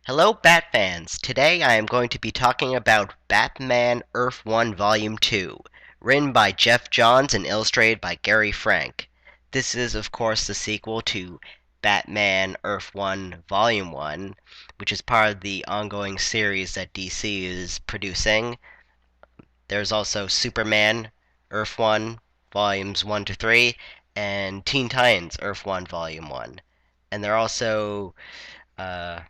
Hello, Bat fans! Today I am going to be talking about Batman Earth 1 Volume 2, written by Geoff Johns and illustrated by Gary Frank. This is, of course, the sequel to Batman Earth 1 Volume 1, which is part of the ongoing series that DC is producing. There's also Superman Earth 1 Volumes 1 to 3, and Teen Titans Earth 1 Volume 1. And they're also uh,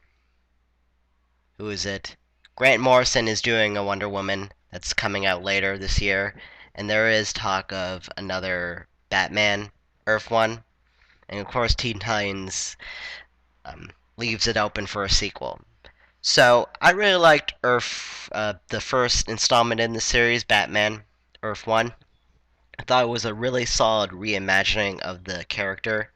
who is it? Grant Morrison is doing a Wonder Woman that's coming out later this year, and there is talk of another Batman Earth One, and of course Teen Titans leaves it open for a sequel. So I really liked the first installment in the series, Batman Earth One. I thought it was a really solid reimagining of the character,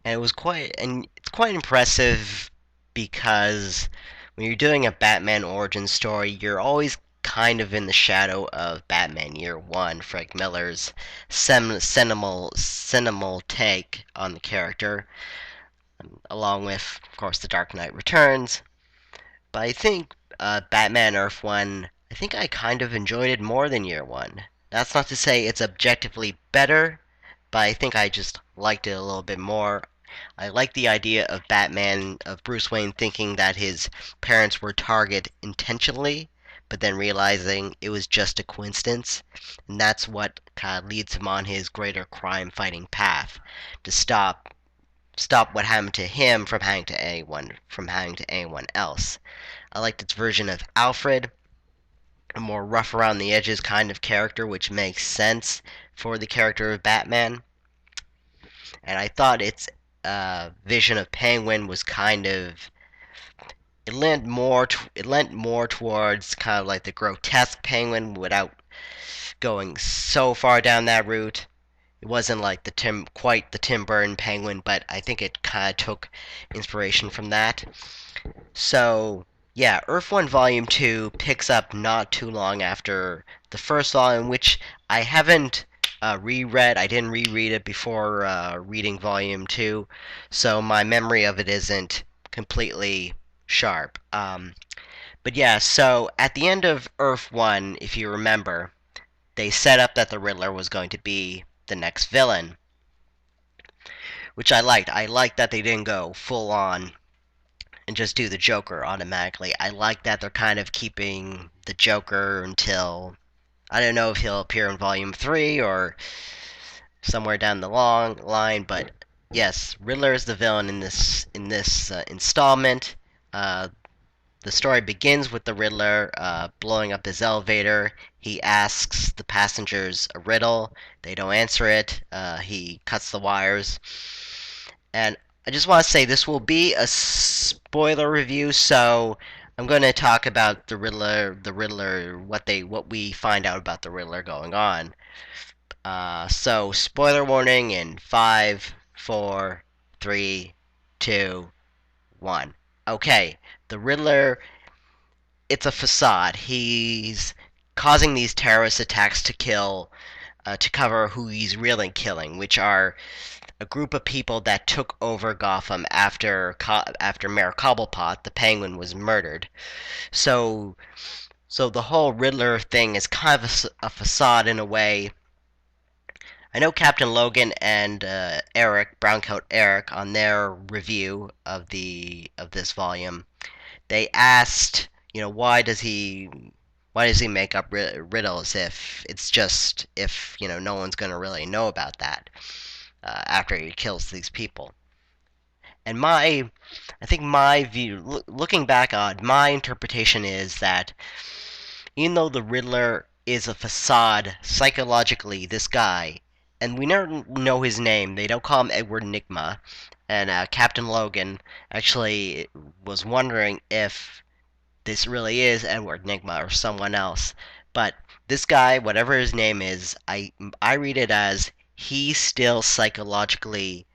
and it's quite impressive because when you're doing a Batman origin story, you're always kind of in the shadow of Batman Year One, Frank Miller's seminal take on the character, along with, of course, The Dark Knight Returns. But I think Batman Earth One, I think I kind of enjoyed it more than Year One. That's not to say it's objectively better, but I think I just liked it a little bit more. I like the idea of Bruce Wayne thinking that his parents were target intentionally, but then realizing it was just a coincidence, and that's what kind of leads him on his greater crime fighting path to stop what happened to him from happening to anyone else. I liked its version of Alfred, a more rough around the edges kind of character, which makes sense for the character of Batman. And I thought its vision of Penguin was kind of it lent more towards kind of like the grotesque Penguin without going so far down that route. It wasn't like quite the Tim Burton Penguin, but I think it kind of took inspiration from that. So yeah, Earth One Volume 2 picks up not too long after the first volume, which I haven't reread. I didn't reread it before reading Volume 2, so my memory of it isn't completely sharp. But yeah, so at the end of Earth 1, if you remember, they set up that the Riddler was going to be the next villain, which I liked. I liked that they didn't go full on and just do the Joker automatically. I like that they're kind of keeping the Joker until I don't know if he'll appear in Volume 3 or somewhere down the long line, but yes, Riddler is the villain in this installment. Uh, the story begins with the Riddler blowing up his elevator. He asks the passengers a riddle. They don't answer it. He cuts the wires. And I just want to say this will be a spoiler review, so I'm going to talk about what we find out about the Riddler going on. So spoiler warning in 5, 4, 3, 2, 1. Okay, the Riddler, it's a facade. He's causing these terrorist attacks to cover who he's really killing, which are a group of people that took over Gotham after Mayor Cobblepot, the Penguin, was murdered. So, so the whole Riddler thing is kind of a facade in a way. I know Captain Logan and Eric Browncoat Eric on their review of this volume, they asked, why does he make up riddles if no one's going to really know about that after he kills these people. And I think my view, looking back on my interpretation, is that even though the Riddler is a facade psychologically, this guy, and we never know his name, they don't call him Edward Nygma, and Captain Logan actually was wondering if this really is Edward Nygma or someone else. But this guy, whatever his name is, I read it as he still psychologically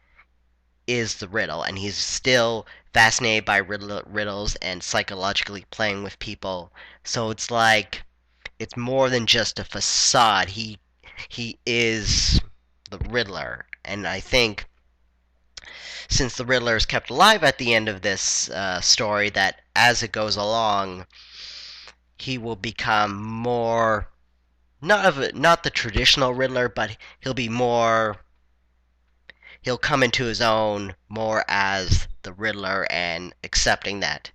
is the riddle, and he's still fascinated by riddles and psychologically playing with people. So it's like it's more than just a facade. He is the Riddler, and I think since the Riddler is kept alive at the end of this story, that as it goes along, he will become more not the traditional Riddler, but he'll be more he'll come into his own more as the Riddler and accepting that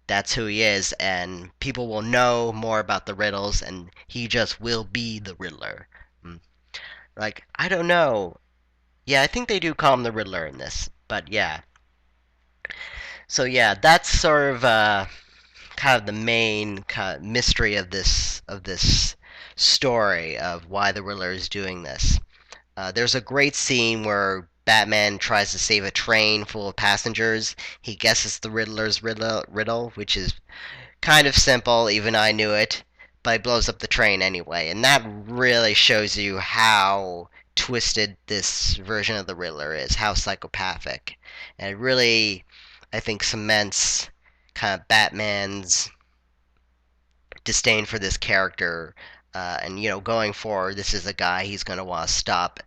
that's who he is, and people will know more about the riddles, and he just will be the Riddler. Mm. Like, I don't know. Yeah, I think they do call him the Riddler in this, but yeah. So yeah, that's sort of kind of the main kind of mystery of this story of why the Riddler is doing this. There's a great scene where Batman tries to save a train full of passengers. He guesses the Riddler's riddle, which is kind of simple, even I knew it, but he blows up the train anyway. And that really shows you how twisted this version of the Riddler is, how psychopathic. And it really, I think, cements kind of Batman's disdain for this character. And going forward, this is a guy he's going to want to stop.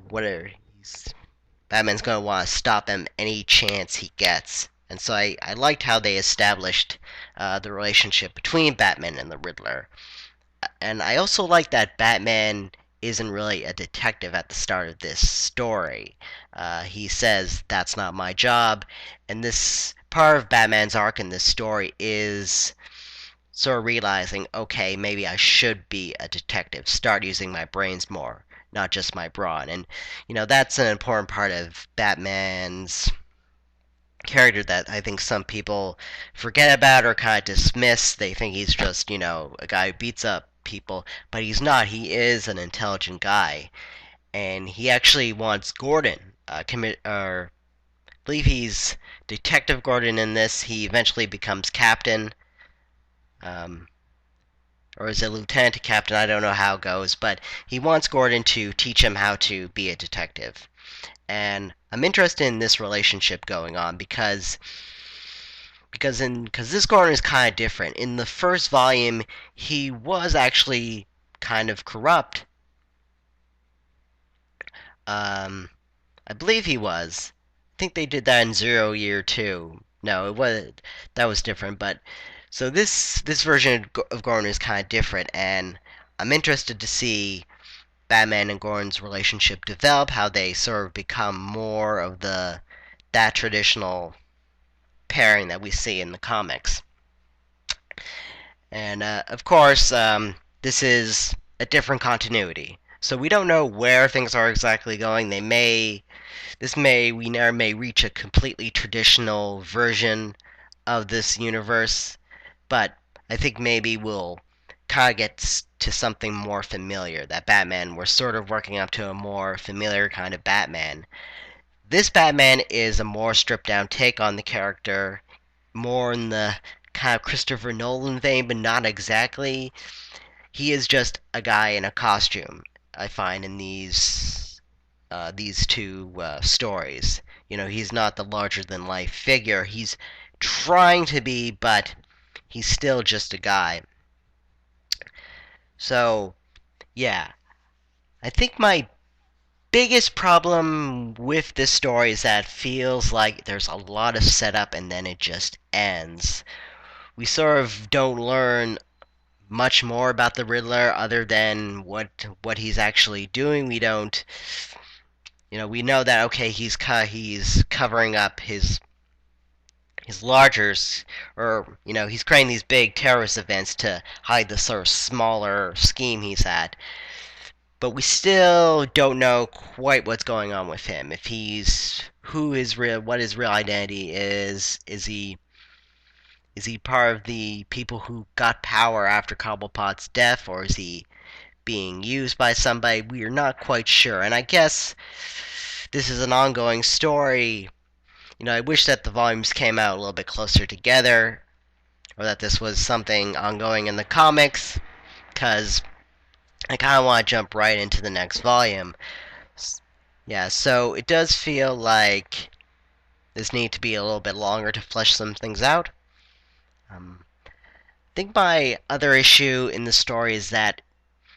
Whatever. Batman's going to want to stop him any chance he gets. And so I liked how they established the relationship between Batman and the Riddler. And I also like that Batman isn't really a detective at the start of this story. He says, "That's not my job." And this part of Batman's arc in this story is sort of realizing, okay, maybe I should be a detective, start using my brains more, not just my brawn. And, that's an important part of Batman's character that I think some people forget about or kind of dismiss. They think he's just, a guy who beats up people, but he's not. He is an intelligent guy. And he actually wants Gordon, I believe he's Detective Gordon in this. He eventually becomes captain. Um, or is it lieutenant to captain? I don't know how it goes, but he wants Gordon to teach him how to be a detective. And I'm interested in this relationship going on because this Gordon is kind of different. In the first volume, he was actually kind of corrupt. I believe he was. I think they did that in Zero Year too. No, that was different. But so this version of Gordon is kind of different, and I'm interested to see Batman and Gordon's relationship develop, how they sort of become more of that traditional pairing that we see in the comics. And of course, this is a different continuity, so we don't know where things are exactly going. We never may reach a completely traditional version of this universe, but I think maybe we'll kind of get to something more familiar. That Batman, we're sort of working up to a more familiar kind of Batman. This Batman is a more stripped down take on the character, more in the kind of Christopher Nolan vein, but not exactly. He is just a guy in a costume, I find, in these two stories. He's not the larger than life figure. He's trying to be, but he's still just a guy. So, yeah. I think my biggest problem with this story is that it feels like there's a lot of setup and then it just ends. We sort of don't learn much more about the Riddler other than what he's actually doing. We don't, we know that okay, he's covering up his largers, or he's creating these big terrorist events to hide the sort of smaller scheme he's had. But we still don't know quite what's going on with him. If he's what his real identity is. Is he part of the people who got power after Cobblepot's death, or is he being used by somebody? We are not quite sure. And I guess this is an ongoing story. I wish that the volumes came out a little bit closer together, or that this was something ongoing in the comics, because I kind of want to jump right into the next volume. Yeah, so it does feel like this needs to be a little bit longer to flesh some things out. I think my other issue in the story is that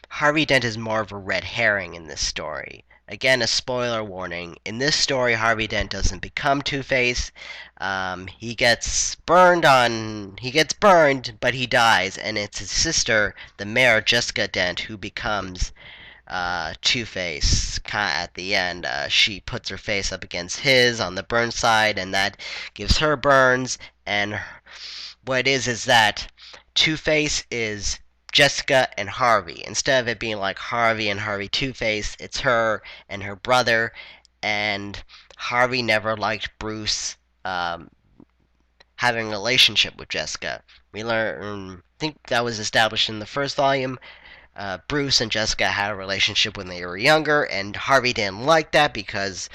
Harvey Dent is more of a red herring in this story. again, a spoiler warning. In this story, Harvey Dent doesn't become Two-Face. He gets burned, but he dies, and it's his sister, the mayor, Jessica Dent, who becomes Two-Face at the end. She puts her face up against his on the burn side, and that gives her burns. And what it is that Two-Face is Jessica and Harvey. Instead of it being like Harvey and Harvey Two-Face, it's her and her brother. And Harvey never liked Bruce having a relationship with Jessica. We learn, I think that was established in the first volume. Bruce and Jessica had a relationship when they were younger, and Harvey didn't like that because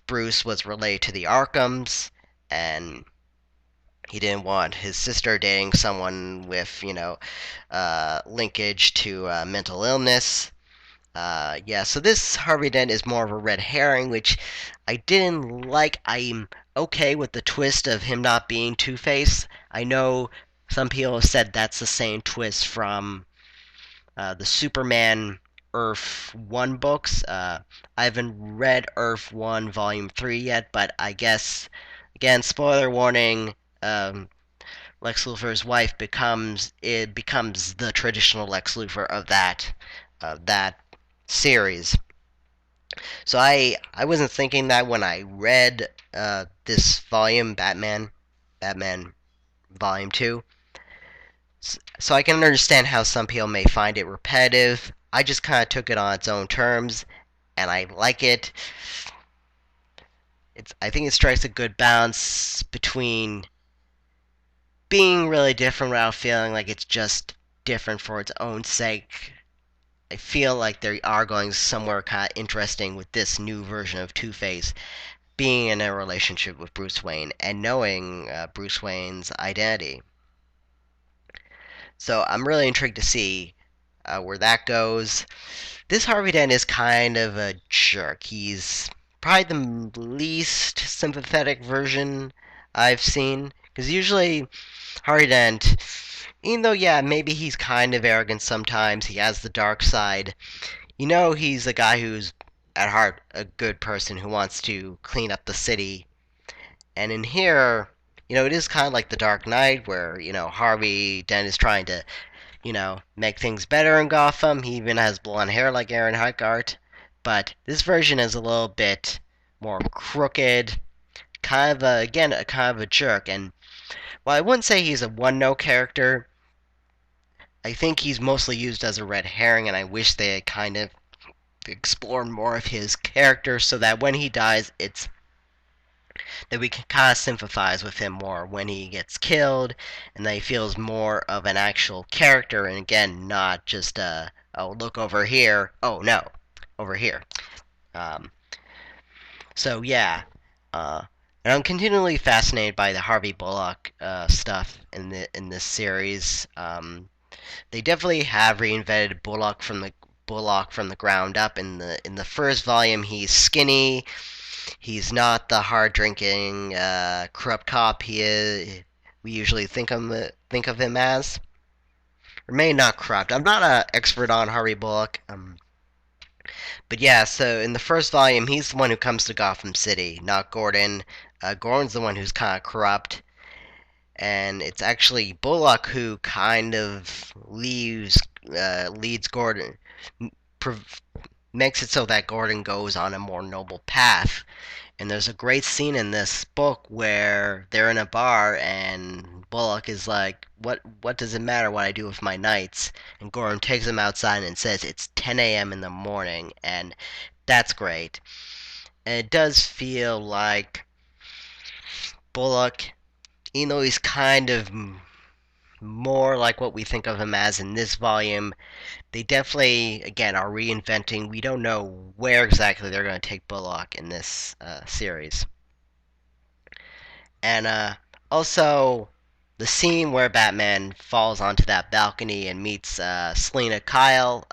Bruce was related to the Arkhams, and he didn't want his sister dating someone with, linkage to mental illness. Yeah, so this Harvey Dent is more of a red herring, which I didn't like. I'm okay with the twist of him not being Two-Face. I know some people have said that's the same twist from the Superman Earth 1 books. I haven't read Earth 1 Volume 3 yet, but I guess, again, spoiler warning, Lex Luthor's wife becomes the traditional Lex Luthor of that series. So I wasn't thinking that when I read this volume, Batman Volume 2. So I can understand how some people may find it repetitive. I just kind of took it on its own terms, and I like it. I think it strikes a good balance between being really different without feeling like it's just different for its own sake. I feel like they are going somewhere kind of interesting with this new version of Two-Face being in a relationship with Bruce Wayne and knowing Bruce Wayne's identity. So I'm really intrigued to see where that goes. This Harvey Dent is kind of a jerk. He's probably the least sympathetic version I've seen. Because usually Harvey Dent, even though, yeah, maybe he's kind of arrogant sometimes, he has the dark side. He's a guy who's at heart a good person who wants to clean up the city. And in here, it is kind of like the Dark Knight, where, Harvey Dent is trying to, make things better in Gotham. He even has blonde hair like Aaron Eckhart. But this version is a little bit more crooked, kind of a jerk. And while I wouldn't say he's a one-note character, I think he's mostly used as a red herring, and I wish they had kind of explored more of his character so that when he dies, it's that we can kind of sympathize with him more when he gets killed, and that he feels more of an actual character, and again, not just oh, look over here, oh no, over here. Um, so yeah, and I'm continually fascinated by the Harvey Bullock stuff in this series. They definitely have reinvented Bullock from the ground up. In the first volume, he's skinny. He's not the hard drinking corrupt cop we usually think of him as. Or maybe not corrupt. I'm not an expert on Harvey Bullock. But yeah, so in the first volume, he's the one who comes to Gotham City, not Gordon. Gordon's the one who's kind of corrupt. And it's actually Bullock who kind of leads Gordon, makes it so that Gordon goes on a more noble path. And there's a great scene in this book where they're in a bar and Bullock is like, what does it matter what I do with my nights? And Gordon takes him outside and says it's 10 a.m. in the morning, and that's great. And it does feel like Bullock, even though he's kind of more like what we think of him as in this volume, they definitely, again, are reinventing. We don't know where exactly they're going to take Bullock in this series. And also, the scene where Batman falls onto that balcony and meets Selina Kyle.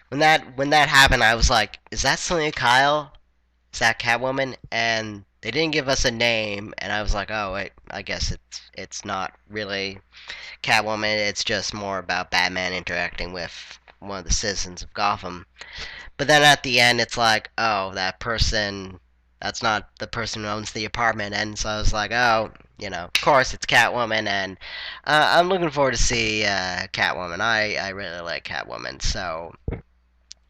When that happened, I was like, "Is that Selina Kyle? Is that Catwoman?" And they didn't give us a name, and I was like, "Oh, wait, I guess it's not really Catwoman. It's just more about Batman interacting with one of the citizens of Gotham." But then at the end, it's like, oh, that person, that's not the person who owns the apartment. And so I was like, oh, of course it's Catwoman, and I'm looking forward to see Catwoman. I really like Catwoman, so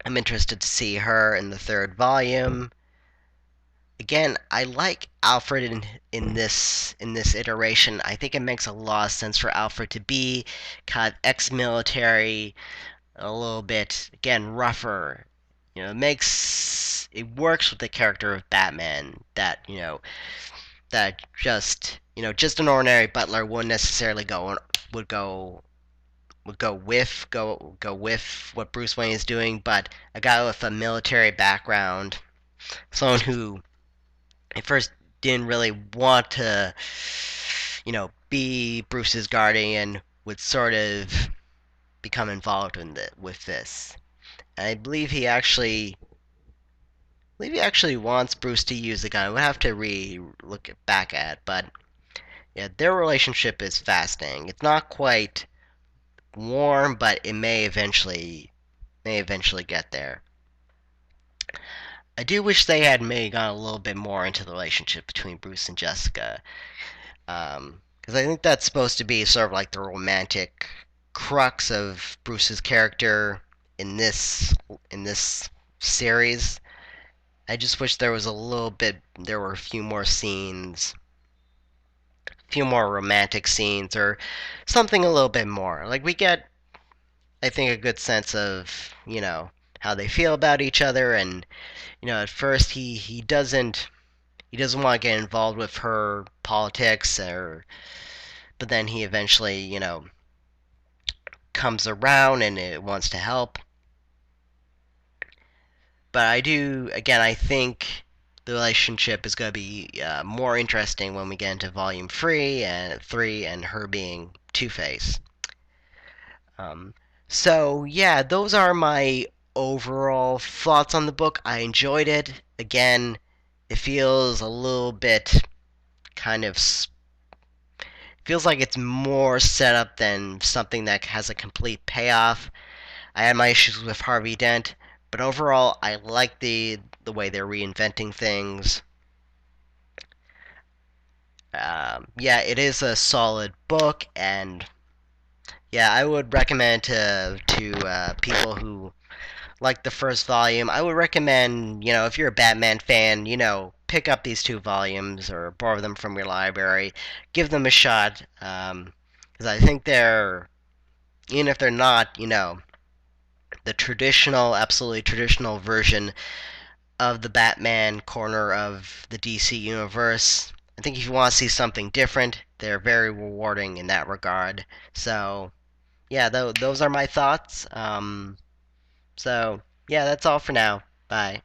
I'm interested to see her in the third volume. Again, I like Alfred in this iteration. I think it makes a lot of sense for Alfred to be kind of ex-military, a little bit again rougher. It works with the character of Batman that just an ordinary butler wouldn't necessarily would go go with what Bruce Wayne is doing, but a guy with a military background, someone who at first didn't really want to, be Bruce's guardian, would sort of become involved with this. And I believe he actually wants Bruce to use the gun. We'll have to look it back at, but yeah, their relationship is fascinating. It's not quite warm, but it may eventually get there. I do wish they had maybe gone a little bit more into the relationship between Bruce and Jessica, because I think that's supposed to be sort of like the romantic crux of Bruce's character in this series. I just wish there were a few more scenes, a few more romantic scenes, or something a little bit more. Like we get, I think, a good sense of, how they feel about each other, and at first he doesn't want to get involved with her politics, but then he eventually, comes around and it wants to help. But I think the relationship is going to be more interesting when we get into Volume 3 and her being Two-Face. Um, so, yeah, those are my overall thoughts on the book. I enjoyed it. Again, it feels a little bit kind of feels like it's more set up than something that has a complete payoff. I had my issues with Harvey Dent, but overall, I like the way they're reinventing things. Yeah, it is a solid book, and yeah, I would recommend to people who like the first volume. I would recommend, if you're a Batman fan, pick up these two volumes or borrow them from your library, give them a shot, because I think even if they're not, the absolutely traditional version of the Batman corner of the DC universe. I think if you want to see something different, they're very rewarding in that regard. So, yeah, those are my thoughts. So, yeah, that's all for now. Bye.